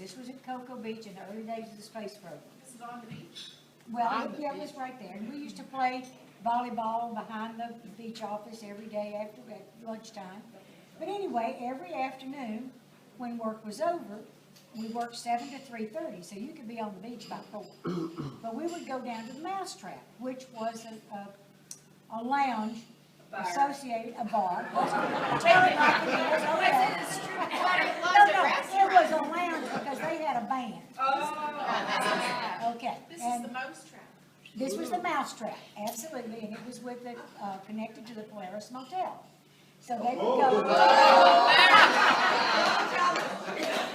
This was at Cocoa Beach in the early days of the space program. This is on the beach? Well, yeah, it was right there. And we used to play volleyball behind the beach office every day after at lunchtime. But anyway, every afternoon when work was over, we worked 7 to 3:30, so you could be on the beach by 4. But we would go down to the Mousetrap, which was a lounge associated, a bar. Tell it like it is, okay. It was a lounge because they had a band. Oh. Okay. This is and the Mousetrap. This was the Mousetrap, absolutely, and it was with the, connected to the Polaris Motel. So they would go.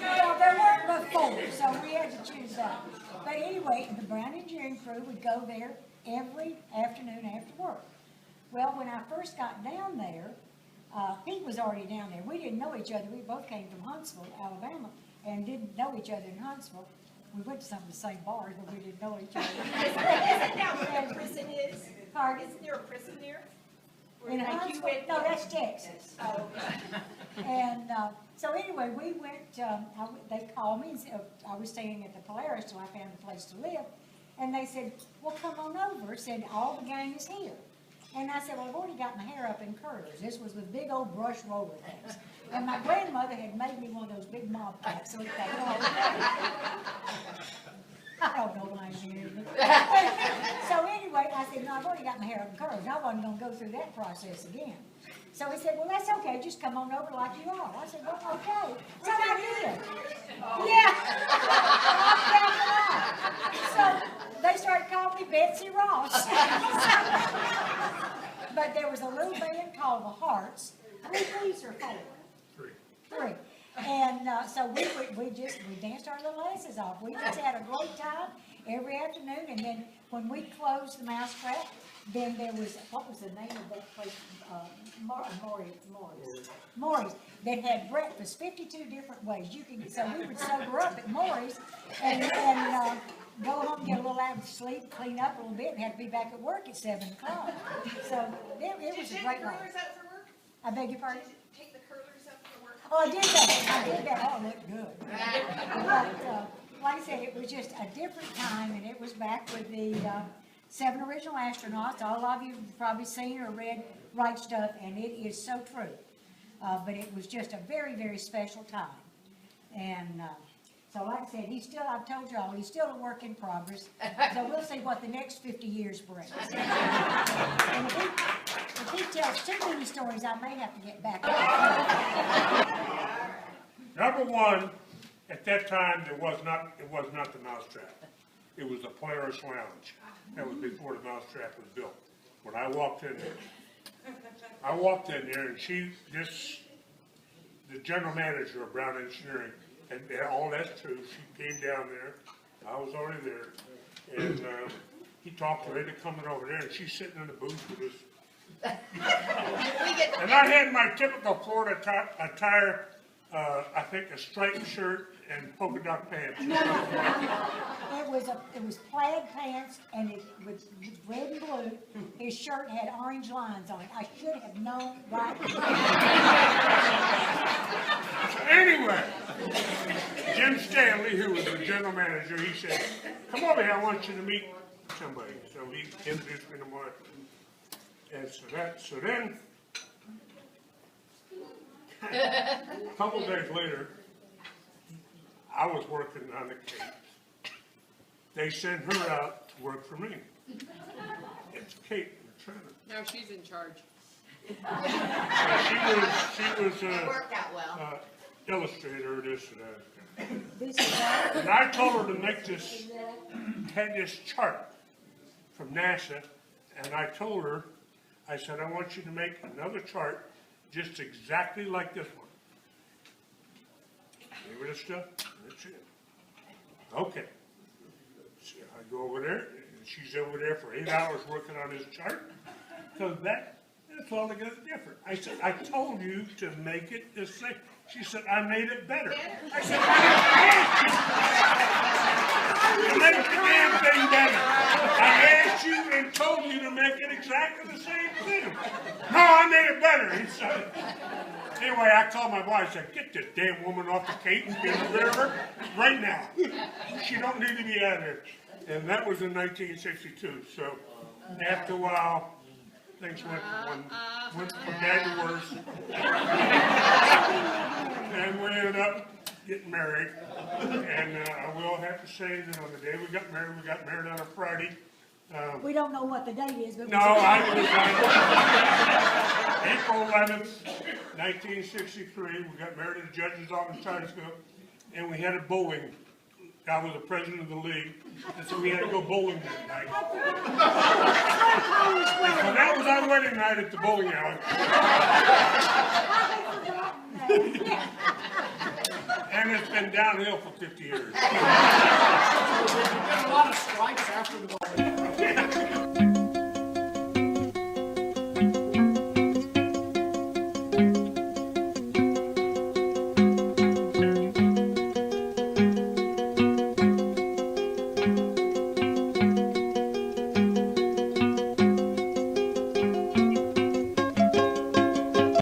Well, there weren't before, so we had to choose that. But anyway, the Brown Engineering crew would go there every afternoon after work. Well, when I first got down there, Pete was already down there. We didn't know each other. We both came from Huntsville, Alabama, and didn't know each other in Huntsville. We went to some of the same bars, but we didn't know each other. Isn't that where the prison is? Pardon? Isn't there a prison there? Where, In like, you Huntsville? went No, there? that's Texas. Oh, okay. And so anyway, we went, they called me and said, I was staying at the Polaris till I found a place to live. And they said, well, come on over, said, all the gang is here. And I said, well, I've already got my hair up in curlers. This was with big old brush roller things. And my grandmother had made me one of those big mob packs, so it got all I don't know why I'm here. So anyway, I said, no, I've already got my hair up in curlers. I wasn't going to go through that process again. So he said, well, that's okay. Just come on over like you are. I said, well, okay. So I did. Yeah. So they started calling me Betsy Ross. But there was a little band called the Hearts. 3 B's or 4? 3. And so we danced our little asses off. We just had a great time every afternoon. And then when we closed the Mousetrap, then there was, what was the name of that place? Maury's. That had breakfast 52 different ways. So we would sober up at Maury's and go home, get a little out of sleep, clean up a little bit, and had to be back at work at 7 o'clock. So it was a great life. Did you take the curlers out for work? I beg your pardon? Did you take the curlers out for work? Oh, I did that. Oh, it looked good. But, like I said, it was just a different time, and it was back with the 7 original astronauts. All of you have probably seen or read Right Stuff, and it is so true. But it was just a very, very special time. And so, like I said, I've told y'all, he's still a work in progress. So we'll see what the next 50 years brings. And if he tells too many stories, I may have to get back. Number one, at that time, it was not the Mousetrap. It was the Polaris Lounge. That was before the Mousetrap was built. When I walked in there, and the general manager of Brown Engineering, and all that's true, she came down there, I was already there, and he talked to her, they coming over there, and she's sitting in the booth with us. And I had my typical Florida attire, I think a striped shirt and polka dot pants. It was plaid pants and it was red and blue. His shirt had orange lines on it. I should have known right. Anyway, Jim Stanley, who was the general manager, he said, come over here, I want you to meet somebody. So he introduced me to Mark. And so then, a couple days later, I was working on the case. They sent her out to work for me. It's Kate Matrena. Now she's in charge. She was Worked out well. illustrator, this and that. This is right. And I told her to make had this chart from NASA, and I told her, I said, I want you to make another chart just exactly like this one. Gave her the stuff, that's it. Okay. So I go over there, and she's over there for 8 hours working on this chart. So that's altogether different. I said, I told you to make it the same. She said, I made it better. I said, to make the damn thing better. I asked you and told you to make it exactly the same thing. No, I made it better, he said. Anyway, I called my wife, I said, get this damn woman off the Cape in the river right now. She don't need to be out there. And that was in 1962, so after a while, things went from bad to worse. And we ended up getting married. And I will have to say that on the day we got married on a Friday. We don't know what the date is, but. No, I was April 11th, 1963. We got married at the Judge's Office, Titusville, and we had a bowling. I was the president of the league, and so we had to go bowling that night. So that was our wedding night at the bowling alley. And it's been downhill for 50 years. A lot of